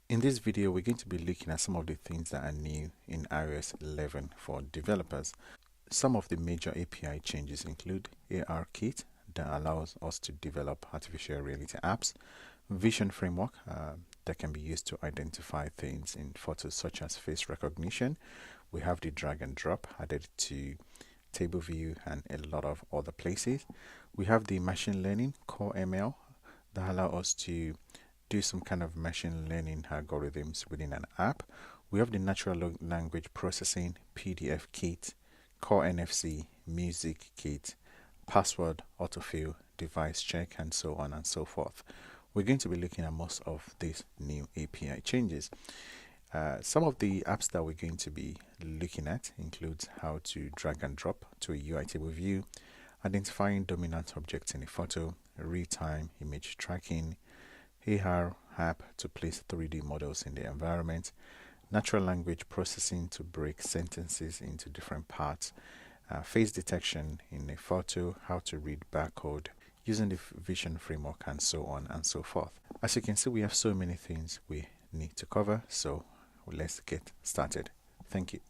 In this video, we're going to be looking at some of the things that are new in iOS 11 for developers. Some of the major API changes include ARKit that allows us to develop artificial reality apps, Vision Framework that can be used to identify things in photos such as face recognition. We have the drag and drop added to table view and a lot of other places. We have the machine learning core ML that allow us to do some kind of machine learning algorithms within an app. We have the natural language processing, PDF kit, core NFC, music kit, password autofill, device check, and so on and so forth. We're going to be looking at most of these new API changes. Some of the apps that we're going to be looking at includes how to drag and drop to a UI table view, identifying dominant objects in a photo, real-time image tracking, AR app to place 3D models in the environment, natural language processing to break sentences into different parts, face detection in a photo, how to read barcode using the vision framework, and so on and so forth. As you can see, we have so many things we need to cover, so let's get started. Thank you.